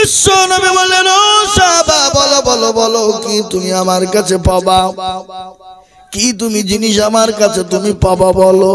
বিশ্ব নবী বললেন, ও সাহাবা, বলো বলো বলো, কি তুমি আমার কাছে পাবা? কি তুমি জিনিস আমার কাছে তুমি পাবা বলো?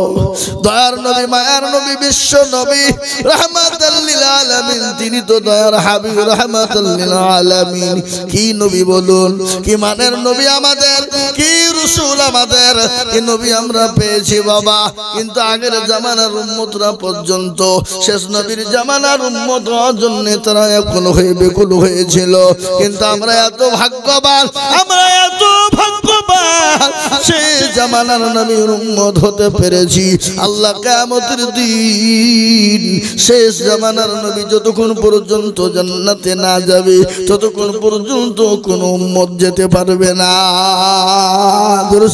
দয়ার নবী, মায়ার নবী, বিশ্ব নবী, রাহমাতাল লিল আলামিন, তিনি তো দয়ার হাবিব, রাহমাতাল লিল আলামিন। কি নবী বলুন, কি মানের নবী আমাদের, কি রাসূল আমাদের, কি নবী আমরা পেয়েছি বাবা। কিন্তু আগের জামানার উম্মতরা পর্যন্ত শেষ নবীর জামানার উম্মত হওয়ার জন্য তারা এখন হয়ে বেকুল হয়েছিল। কিন্তু আমরা এত ভাগ্যবান, আমরা এত ভাগ্যবান, সেই জামানার নবীর উম্মত হতে পেরেছি। আল্লাহ কিয়ামতের দিন শেষ জামানার নবী যতক্ষণ পর্যন্ত জান্নাতে না যাবে ততক্ষণ পর্যন্ত কোন উম্মত যেতে পারবে না।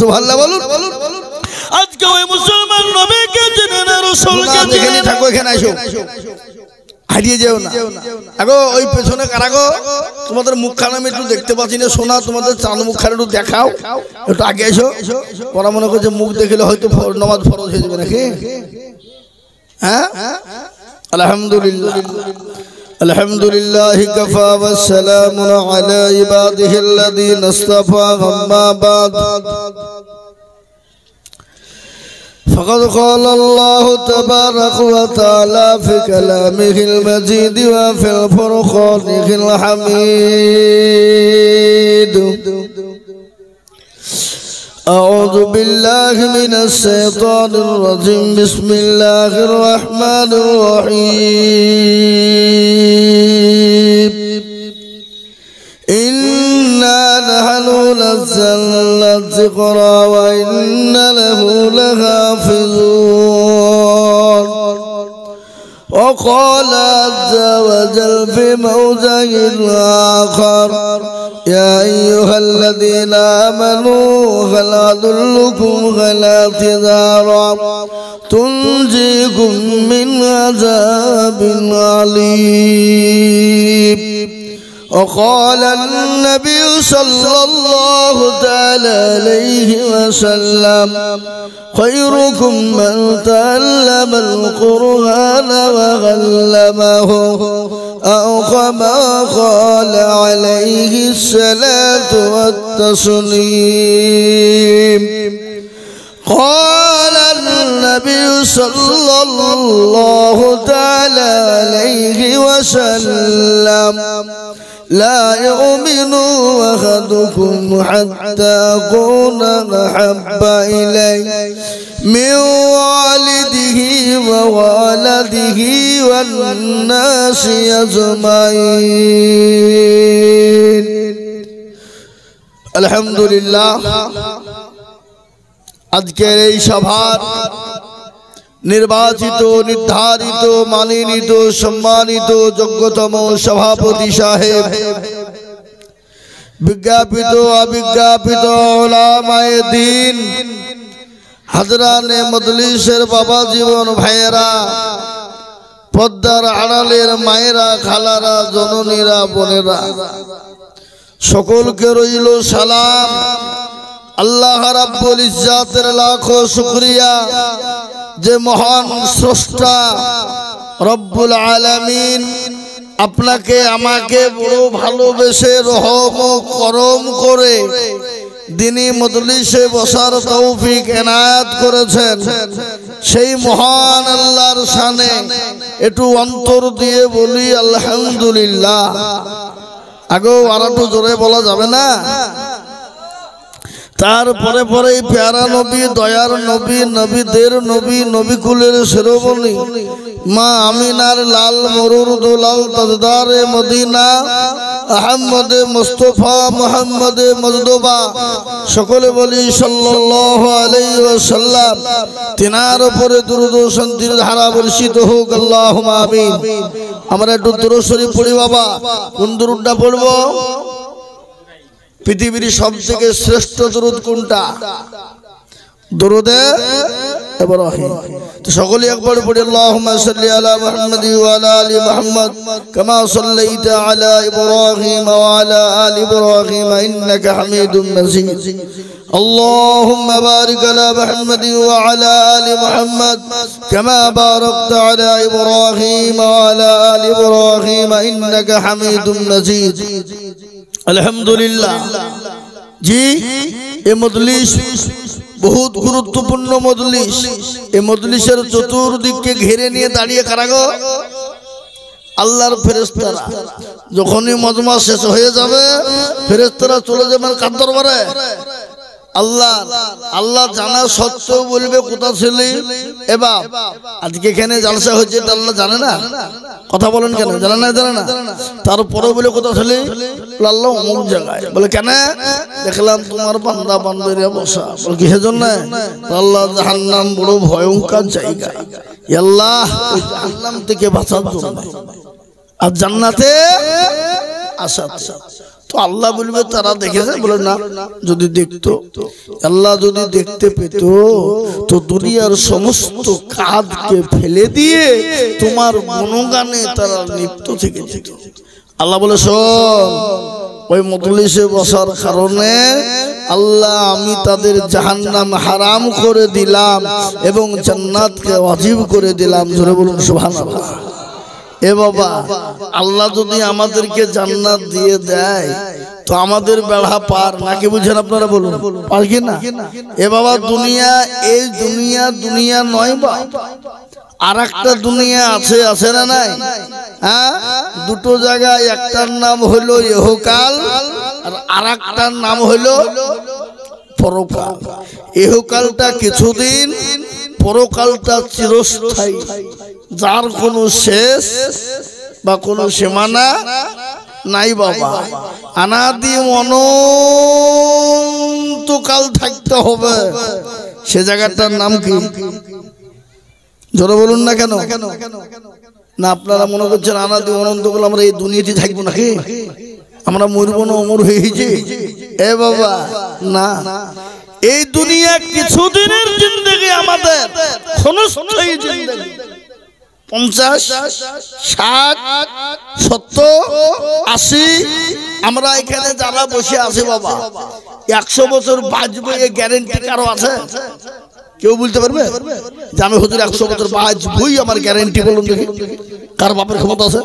সুবহানাল্লাহ বলুন। আজকে ওই মুসলমান নবীকে জেনে না, রাসূলকে জেনে থাকো, এখানে আসো, হারিয়ে যেও না। আগো ওই পেছনে কারা গো? তোমাদের মুখখানা আমি একটু দেখতে পাচ্ছি না, সোনা, তোমাদের চাঁদ মুখখানা একটু দেখাও, একটু আগে এসো। ওরা মনে করছে মুখ দেখলে হয়তো নামাজ ফরজ হয়ে যাবে নাকি? হ্যাঁ, আলহামদুলিল্লাহ, আলহামদুলিল্লাহি কাফা ওয়াস সালামুন আলা ইবাদিহিল্লাযীনা ইসতাফা, আম্মা বাদ। فقد قال الله تبارك وتعالى في كلامه المجيد وفي الفرقان الحميد. أعوذ بالله من الشيطان الرجيم. بسم الله الرحمن الرحيم. إنا نحن نزلنا الذكر وإنا له لحافظون. وقال عز وجل في موضع آخر: يا أيها الذين آمنوا هل أدلكم على تجارة تنجيكم من عذاب أليم. وقال النبي صلى الله تعالى عليه وسلم: خيركم من تعلم القرآن وعلمه، أو كما قال عليه الصلاة والتسليم. قال النبي صلى الله تعالى عليه وسلم: لا يؤمن أحدكم حتى أكون أحب إليه من والده وولده والناس أجمعين. الحمد لله. আজকের এই সভার নির্বাচিত, নির্ধারিত, মানিনীত, সম্মানিত যোগ্যতম সভাপতি সাহেব, বিজ্ঞাপিত অবিজ্ঞাপিত উলামায়ে দ্বীন, হাজরানে মজলিসের বাবা জীবন ভাইয়েরা, পদ্মার আড়ালের মায়েরা, খালারা, জননীরা, বোনেরা, সকলকে রইল সালাম। আল্লাহ রাব্বুল ইজ্জাতের লাখো শুকরিয়া যে মহান স্রষ্টা রব্বুল আলামিন আপনাকে আমাকে বড় ভালোবেসে রহম ও করম করে দ্বীনি মজলিসে বসার তৌফিক এনায়েত করেছেন। সেই মহান আল্লাহর শানে একটু অন্তর দিয়ে বলি আলহামদুলিল্লাহ। আগেও আর একটু জোরে বলা যাবে না? তারপরে পরে প্যারা নবী, দয়ার নবী, নবীদের নবী, নবীকুলের শিরোমণি মা আমিনার লাল মরুর দুলাল তাজদারে মদিনা আহমদে মুস্তফা মুহাম্মদে মুজতবা, সকলে বলি সাল্লাল্লাহু আলাইহি ওয়াসাল্লাম। তিনার উপরে দুরূদ ও শান্তির ধারা বর্ষিত হোক, আল্লাহুম্মা আমিন। আমরা একটু দুরূদ শরীফ পড়ি বাবা। কোন দুরূদটা পড়বো? পৃথিবীর সবথেকে শ্রেষ্ঠ দরুদ কোনটা? দরুদে ইব্রাহিম। তো সকলে একবার পড়ি আল্লাহুম্মা সাল্লি আলা মুহাম্মাদ ওয়া আলা আলি মুহাম্মাদ কামা সাল্লাইতা আলা ইব্রাহিম ওয়া আলা আলি ইব্রাহিম ইন্নাকা হামিদুম মাজিদ। اللهم بارك على محمد وعلى آل محمد كما باركت على إبراهيم وعلى آل إبراهيم إنك حميد مجيد الحمد لله जी ये मजलिस बहुत गुरुत्वपूर्ण मजलिस ये मजलिसের চতুর্দিকে ঘিরে নিয়ে দাঁড়িয়ে কারা গো আল্লাহর ফেরেশতারা যখনই মজমা শেষ হয়ে যাবে ফেরেশতারা চলে যাবেন কার দরবারে আল্লাহ আল্লাহ জানা সত্ত্বেও বলবে কোথা ছিলি এবার আজকে এখানে জলসা হচ্ছে এটা আল্লাহ জানে না কথা বলেন কেন জানে না তারপরে বলে কোথা ছিলি আল্লাহ অমুক জায়গায় বলে কেন দেখলাম তোমার বান্দা বান্দিরা বসা বলে কিসের জন্য আল্লাহ জাহান্নাম বড় ভয়ঙ্কর জায়গা আল্লাহ ওই জাহান্নাম থেকে বাঁচার জন্য আর জান্নাতে আসাতে তো আল্লাহ বলবে তারা দেখেছে বলে না যদি দেখতো আল্লাহ যদি দেখতে পেত তো দুনিয়ার সমস্ত কাজকে ফেলে দিয়ে তোমার গুণগানে তারা লিপ্ত থেকে যেত আল্লাহ বলে শোন ওই মজলিসে বসার কারণে আল্লাহ আমি তাদের জাহান্নাম হারাম করে দিলাম এবং জান্নাতকে ওয়াজিব করে দিলাম জোরে বলুন সুবহানাল্লাহ এ বাবা আল্লাহ যদি আমাদেরকে জান্নাত দিয়ে দেয় তো আমাদের বেড়া পার নাকি বুঝেন আপনারা বলুন পার কি না এ বাবা দুনিয়া এই দুনিয়া নয় বা আরেকটা দুনিয়া আছে আছে না নাই হ্যাঁ দুটো জায়গায় একটার নাম হলো ইহকাল আর আরেকটার নাম হলো পরকাল ইহকালটা কিছুদিন পরকালটা চিরস্থায়ী যার কোনো শেষ বা কোনো সীমানা নাই বাবা অনাদি অনন্তকাল থাকতে হবে সে জায়গাটার নাম কি জোরে বলুন না কেন না আপনারা মনে করছেন অনাদি অনন্তকাল আমরা এই দুনিয়াতে থাকবো নাকি আমরা মরবো না অমর হয়েছি এ বাবা না এই দুনিয়া কিছুদিনের জিন্দেগি আমাদের ক্ষণস্থায়ী জিন্দেগি 50, 60, 70, 80 আমরা এখানে যারা বসে আছি বাবা 100 বছর বাঁচবো এই গ্যারান্টি কারো আছে কেউ বলতে পারবে যে আমি হুজুর 100 বছর বাঁচবই আমার গ্যারান্টি বলুন দেখি কার বাপের ক্ষমতা আছে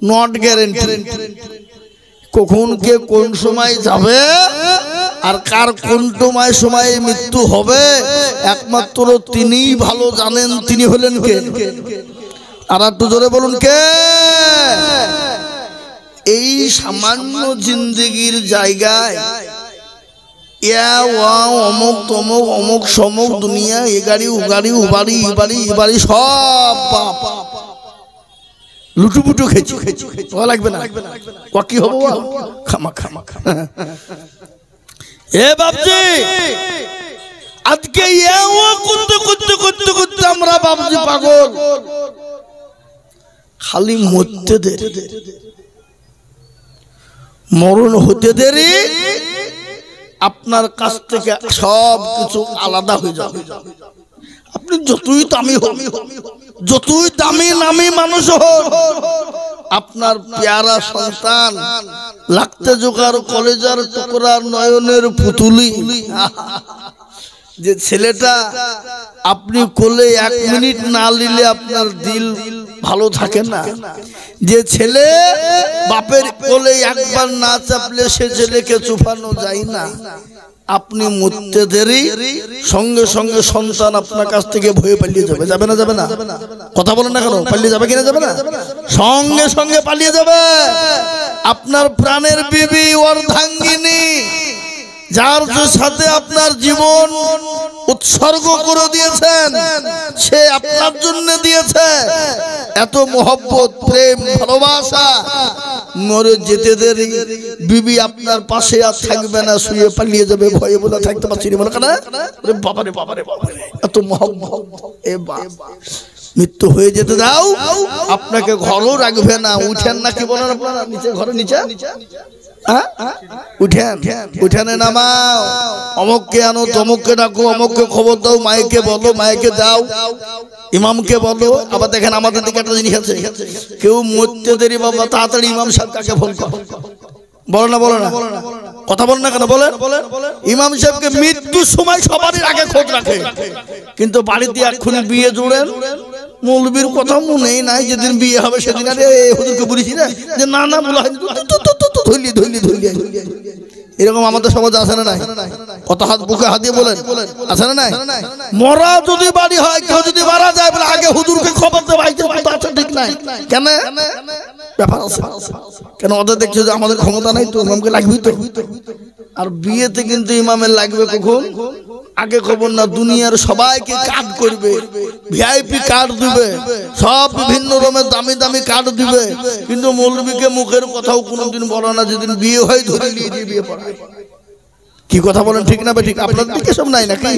নট গ্যারান্টি কখন কে কোন সময় যাবে আর কার কোন সময়ে মৃত্যু হবে একমাত্র তিনিই ভালো জানেন তিনি হলেন কে আর একটু জোরে বলুন কে এই সামান্য জিন্দেগির জায়গায় অমুক তমুক অমুক সমুক দুনিয়া এ গাড়ি ও গাড়ি ও বাড়ি ই বাড়ি ই বাড়ি সব লুটুপুটু খেয়েছি ভালো লাগবে না কি হবো খামা খামা এ বাপজি আজকে করতে করতে করতে করতে আমরা বাপজি পাগল খালি মরতে দেরি মরণ হতে দেরি আপনার কাছ থেকে সব কিছু আলাদা হয়ে যাবে আপনি যতই দামি হন যতই দামি নামি মানুষ হন আপনার পেয়ারা সন্তান লাগতে জোগাড় কলেজার টুকরা নয়নের পুতুলি যে ছেলেটা আপনি কোলে 1 মিনিট না নিলে আপনার দিল ভালো থাকে না যে ছেলে বাপের কোলে একবার না চাপলে সে ছেলেকে চুপানো যায় না আপনি মরতে দেরি সঙ্গে সঙ্গে সন্তান আপনার কাছ থেকে ভয়ে পালিয়ে যাবে যাবে না কথা বলেন না কেন পালিয়ে যাবে কিনা যাবে না সঙ্গে সঙ্গে পালিয়ে যাবে আপনার প্রাণের বিবি অর্ধাঙ্গিনী যার সাথে আপনার জীবন উৎসর্গ করে দিয়েছেন সে আপনার জন্য দিয়েছে এত মহব্বত প্রেম ভালোবাসা মরে যেতে দেরি বিবি আপনার পাশে আর থাকবে না শুয়ে পালিয়ে যাবে ভয়ে বলে থাকতে পারছি না কেন বাবারে বাবারে বাবারে এত মহব্বত এ বাবা মৃত্যু হয়ে যেতে দাও আপনাকে ঘরও রাখবে না উঠেন না কি বলেন আপনারা নিচে ঘরে নিচে উঠেনে নামাও অমুককে আনো তমুককে ডাকো অমুককে খবর দাও মাইকে বলো মাইকে দাও ইমামকে বলো আবার দেখেন আমাদের দিকে একটা জিনিস আছে কেউ মরতে দেরি বাবা তাড়াতাড়ি ইমাম সাহেব কাকে ফোন করো বলো না কথা বলেন না কেন বলেন? ইমাম সাহেবকে মৃত্যুর সময় সবারই আগে খোঁজ রাখে, কিন্তু বাড়িতে এক্ষুনি বিয়ে জোড়েন, মৌলবীর কথা মনেই নাই, যেদিন বিয়ে হবে সেদিন আরে হুজুরকে বলেছি না যে না না বলা হয়নি, ধরলি এরকম আমাদের সমাজে আছে না নাই? কত হাত বুকে হাত দিয়ে বলেন আছে না নাই? মরা যদি বাড়ি হয়, কেউ যদি মারা যায় বলে আগে হুজুরকে খবর দেবে, ভাইকে কথা আছে ঠিক নাই কেন ব্যাপার আছে কেন? ওদের দেখছো যে আমাদের ক্ষমতা নাই, তো ইমামকে লাগবেই তো। আর বিয়েতে কিন্তু ইমামের লাগবে কখন? আগে খবর না, দুনিয়ার সবাইকে কার্ড করবে, ভিআইপি কার্ড দিবে, সব বিভিন্ন রকমের দামি দামি কার্ড দিবে, কিন্তু মৌলবীকে মুখের কথাও কোনোদিন বলে না, যেদিন বিয়ে হয় ধরে নিয়ে দিয়ে বিয়ে পড়ায়। কি কথা বলেন ঠিক না ঠিক? আপনার দিকে সব নাই নাকি?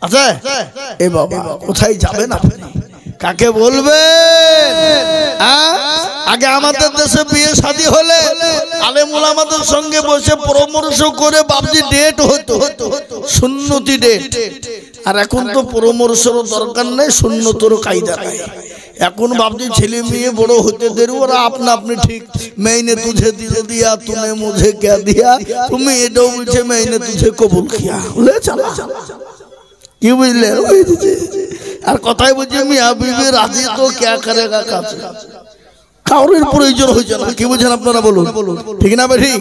আচ্ছা এ বাবা কোথায় যাবেন আপনি? কাকে বলবেন? আগে আমাদের দেশে বিয়ে শাদী হলে আলেম ওলামাদের সঙ্গে বসে পরামর্শ করে বাবজি ডেট হতো, সুন্নতি ডেট। আর এখন তো পরামর্শের দরকার নেই, সুন্নতের কায়দা নাই। এখন বাবজি ছেলে মেয়ে বড় হতে দেরি, ওরা আপনা আপনি ঠিক मैंने तुझे दिल दिया तूने मुझे क्या दिया, তুমি এটাও বলছে मैंने तुझे कबूल किया, বলে চালা কি বুঝলে? আর কথাই বলছে মিয়া বিবি রাজি তো क्या करेगा কাজ, কাউরের প্রয়োজন হয়েছে না। কি বুঝেন আপনারা বলুন, ঠিক না ভাই?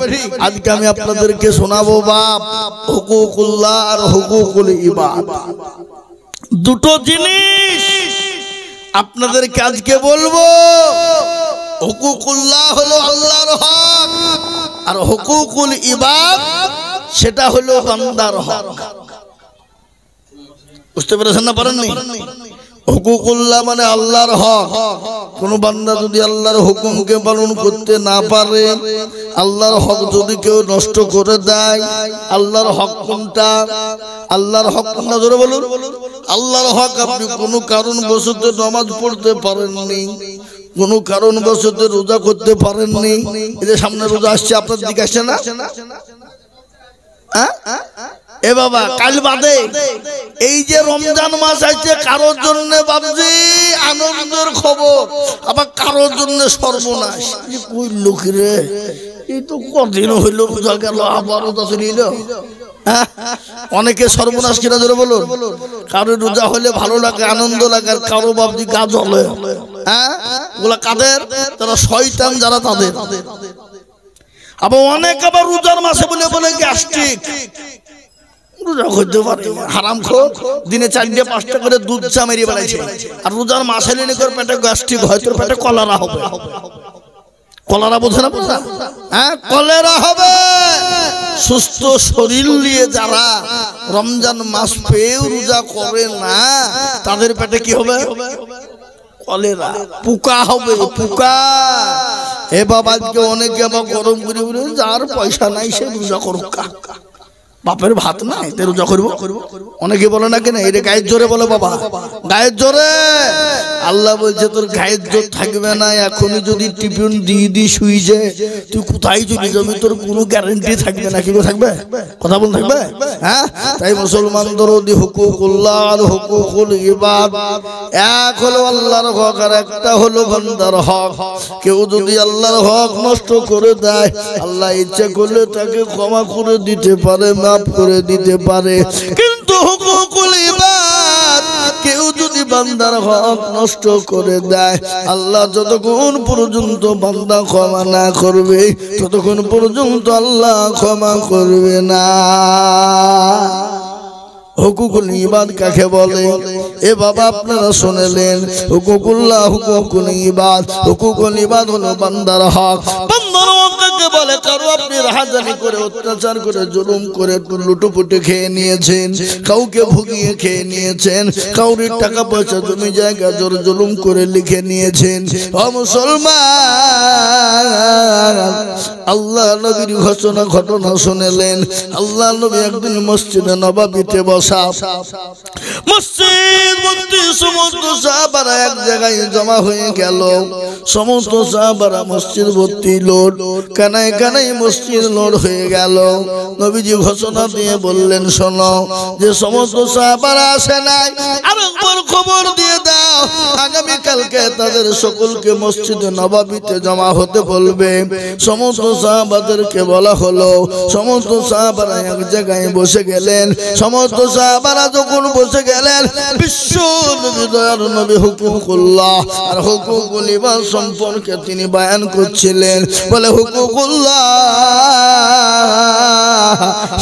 আজকে আমি আপনাদেরকে শোনাবো বাপ হুকুকুল্লাহ আর হুকুকুল ইবাদ, দুটো জিনিস আপনাদেরকে আজকে বলবো। হুকুকুল্লাহ হলো আল্লাহর হক, আর হুকুকুল ইবাদ সেটা হলো বান্দার হক। বুঝতে পেরেছেন না পারেননি? হুকুকুল্লাহ মানে আল্লাহর হক। কোন বান্দা যদি আল্লাহর হুকুমকে পালন করতে না পারে, আল্লাহর হক যদি কেউ নষ্ট করে দেয়, আল্লাহর হক কোনটা? আল্লাহর হক কোনটা ধরে বলুন? আল্লাহর হক আপনি কোনো কারণবশত নামাজ পড়তে পারেননি, কোনো কারণবশত রোজা করতে পারেননি, এই যে সামনে রোজা আসছে, আপনার দিকে আসছে না? এ বাবা কাল বাদে এই যে রমজান মাস আছে, কারোর জন্য বাবজি আনন্দের খবর, আবার কারোর জন্য সর্বনাশ। কই লোক রে, এই তো কদিন হইল রোজা গেল, আবার রোজা চলে এলো। অনেকে সর্বনাশ কিনা ধরে বলুন। কারো রোজা হলে ভালো লাগে, আনন্দ লাগে, আর কারো বাবজি গা জ্বলে। ওগুলা কাদের? তারা শয়তান যারা, তাদের। আবার অনেক আবার রোজার মাসে বলে বলে গ্যাস্ট্রিক, রোজা করতে পারে হারামখোর, দিনে 4-5টা করে দুধ চা মেরিয়ে বেড়াইছে, আর রোজার মাসে নিয়ে করে পেটে গ্যাস্ট্রিক হয়, তোর পেটে কলেরা হবে। কলেরা বোঝে না? কলেরা হবে। সুস্থ শরীর নিয়ে যারা রমজান মাস পেয়েও রোজা করে না, তাদের পেটে কি হবে? কলেরা, পোকা হবে, পোকা। এ বাবা আজকে অনেকে আবার গরম করে বলে যার পয়সা নাই সে রোজা করুক, বাপের ভাত নাই তে রোজা করবো। অনেকে বলে না কেন, এটা গায়ের জোরে বলে বাবা, গায়ের জোরে। আল্লাহ বলছে তোর গায়ের জোর থাকবে না, এখনই যদি টিফিন দিয়ে দি শুই যায়, তুই কোথায় চলে যাবি, তোর কোনো গ্যারান্টি থাকবে না। কি থাকবে? কথা বল থাকবে। তাই মুসলমানদের হুকুকুল্লাহ আর হুকুকুল ইবাদ, এক হলো আল্লাহর হক আর একটা হলো বান্দার হক। কেউ যদি আল্লাহর হক নষ্ট করে দেয়, আল্লাহ ইচ্ছা করলে তাকে ক্ষমা করে দিতে পারে, মাফ করে দিতে পারে। কিন্তু হুকুকুল ইবাদ, কেউ যদি বান্দার হক নষ্ট করে দেয়, আল্লাহ যতক্ষণ পর্যন্ত বান্দা ক্ষমা না করবে, ততক্ষণ পর্যন্ত আল্লাহ ক্ষমা করবে না। হুকুকুল ইবাদ কাকে বলে? এ বাবা আপনারা শুনলেন, হুকুকুল্লাহ হুকুকুল ইবাদ। হুকুকুল ইবাদ হলো বান্দার হক। বান্দার হক কাকে বলে? কারো আপনি রাহাজানি করে, অত্যাচার করে, জুলুম করে, লুটুপুটে খেয়ে নিয়েছেন, কাউকে ভুগিয়ে খেয়ে নিয়েছেন, কাউরির টাকা পয়সা জমি জায়গা জোর জুলুম করে লিখে নিয়েছেন। ও মুসলমান, আল্লাহ নবীর ঘটনা শুনলেন। আল্লাহ নবী একদিন মসজিদে নববীতে বসা, মসজিদ ভর্তি সমস্ত সাহাবারা এক জায়গায় জমা হয়ে গেল। সমস্ত সাহাবারা মসজিদ ভর্তি লোড, কানায় কানায় মসজিদ লোড হয়ে গেল। নবীজি ঘোষণা দিয়ে বললেন, শোনো, যে সমস্ত সাহাবারা আসে নাই, আরেকবার খবর দিয়ে দাও, আগামী কালকে তাদের সকলকে মসজিদে নববীতে জমা হতে বলবে। সমস্ত সাহাবাদেরকে বলা হলো, সমস্ত সাহাবারা এক জায়গায় বসে গেলেন। সমস্ত সাহাবারা যখন বসে গেলেন, বিশ্ব নবী দয়ার নবী হুকুকুল্লাহ আর হুকুকুল ইবাদ সম্পর্কে তিনি বয়ান করছিলেন। বলে হুকুকুল্লাহ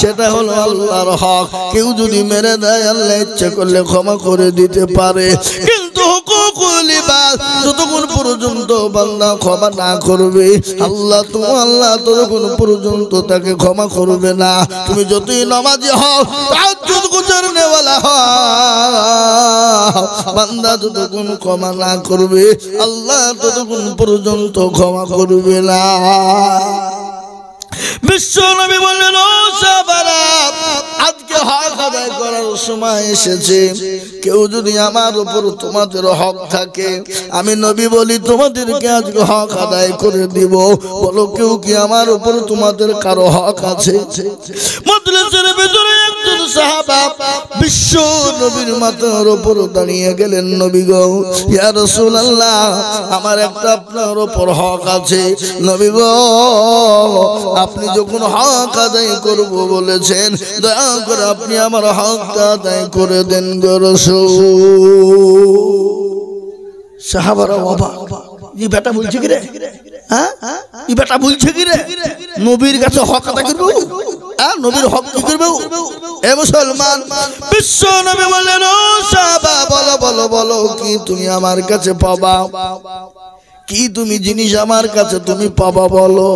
সেটা হলো আল্লাহর হক, কেউ যদি মেরে দেয় আল্লাহ ইচ্ছা করলে ক্ষমা করে দিতে পারে, কিন্তু হুকুকুল ইবাদ যতক্ষণ পর্যন্ত বান্দা ক্ষমা না করবে আল্লাহ ততক্ষণ পর্যন্ত তাকে ক্ষমা করবে না। তুমি যতই নামাজি হও, তাহাজ্জুদ গুজারনেওয়ালা হও, বান্দা যতক্ষণ ক্ষমা না করবে আল্লাহ ততক্ষণ পর্যন্ত ক্ষমা করবে না। বিশ্ব নবী বললেন, ও সাহাবারা, আজকে হক আদায় করার সময় এসেছে। কেউ যদি আমার উপর তোমাদের হক থাকে, আমি নবী বলি তোমাদেরকে আজকে হক আদায় করে দিব। বলো, কেউ কি আমার উপর তোমাদের কারো হক আছে? মজলিসের ভিতরে একজন সাহাবা বিশ্ব নবীর মাথার উপর দাঁড়িয়ে গেলেন। নবী গো, ইয়া রাসূলুল্লাহ, আমার একটা আপনার উপর হক আছে। নবী গো, আপনি যখন হক আদায় করব বলেছেন, দয়া করে আপনি আমার হকটা আদায় করে দেন গো রাসূল। সাহাবারা অবাক, এই বেটা বলছে কি রে? হ্যাঁ, এই বেটা বলছে কি রে? নবীর কাছে হক আদায় করব? হ্যাঁ, নবীর হক কি করব? এ মুসলমান, বিশ্ব নবী বললেন, ও সাহাবা, বলো বলো বলো, কি তুমি আমার কাছে পাবা? কি তুমি জিনিস আমার কাছে তুমি পাবা বলো?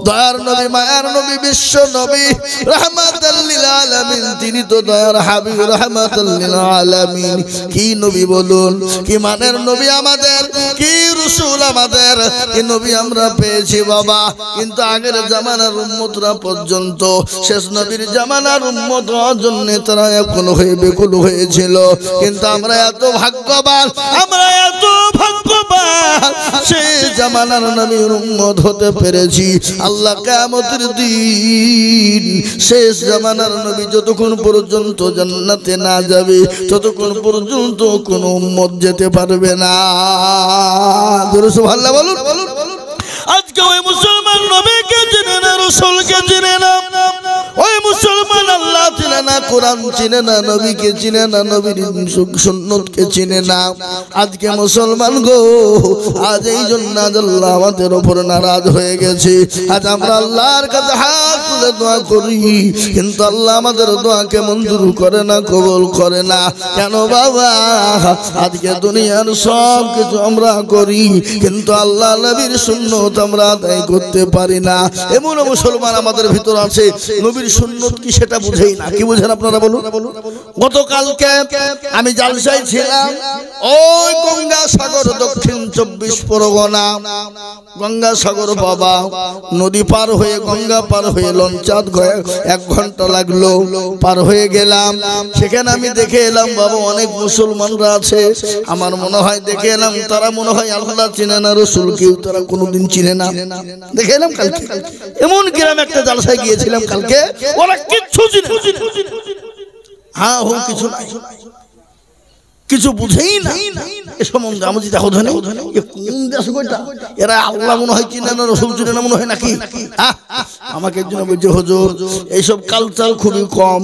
দয়ার নবী, মায়ার নবী, বিশ্ব নবী রাহমাতাল লিল আলামিন, তিনি তো দয়ার হাবিব রাহমাতাল লিল আলামিন। কি নবী বলুন, কি মানের নবী আমাদের, কি রাসূল আমাদের, কি নবী আমরা পেয়েছি বাবা। কিন্তু আগের জামানার উম্মতরা পর্যন্ত শেষ নবীর জামানার উম্মত হওয়ার জন্য তারা এখন হয়ে বেকুল হয়েছিল। কিন্তু আমরা এত ভাগ্যবান, আমরা এত ভাগ্যবান, সেই জামানার নবীর উম্মত হতে পেরেছি। আল্লাহ কিয়ামতের দিন শেষ জামানার নবী যতক্ষণ পর্যন্ত জান্নাতে না যাবে ততক্ষণ পর্যন্ত কোন উম্মত যেতে পারবে না। জোরে সুবহানাল্লাহ বলুন। আজকে ওই মুসলমান নবীকে চিনে না, রাসূলকে চিনে না, ওই মুসলমান আল্লাহ চিনে না, কোরআন চিনে না, নবীকে চিনে না, নবীর সুন্নতকে চিনে না। আজকে মুসলমান গো, আজ এই জন্য আল্লাহ আমাদের উপর নারাজ হয়ে গেছে। আজ আমরা আল্লাহর কাছে হাত তুলে দোয়া করি, কিন্তু আল্লাহ আমাদের দোয়াকে মঞ্জুর করে না, কবুল করে না। কেন বাবা? আজকে দুনিয়ার সব কিছু আমরা করি, কিন্তু আল্লাহ নবীর সুন্নত আমরা আদায় করতে পারি না। এমন মুসলমান আমাদের ভিতর আছে, নবীর সুন্নত কি সেটা বুঝেই না। কি বুঝেন আপনারা বলুন? গতকালকে আমি জালসায় ছিলাম, ওই গঙ্গাসাগর, দক্ষিণ 24 পরগনা, গঙ্গাসাগর বাবা, নদী পার হয়ে, গঙ্গা পার হয়ে লঞ্চাত 1 ঘন্টা লাগলো, পার হয়ে গেলাম। সেখানে আমি দেখে এলাম বাবা, অনেক মুসলমানরা আছে। আমার মনে হয় দেখে এলাম তারা মনে হয় আল্লাহ চিনে না, রাসূল কেউ তারা কোনোদিন চিনে না। দেখে এলাম কালকে এমন গ্রামে একটা জালসায় গিয়েছিলাম কালকে, ওরা কিচ্ছু চিনে না। হ্যাঁ, ও কিছু নাই, কিছু বুঝেই না। এ সম্বন্ধে আমি দেখো ধনে কোন দেশ কইটা, এরা আল্লাহ মনে হয় চিনে না, রাসূল চিনে না মনে হয় নাকি? আমাকে একজন বলছে, হুজুর এইসব কালচার খুবই কম।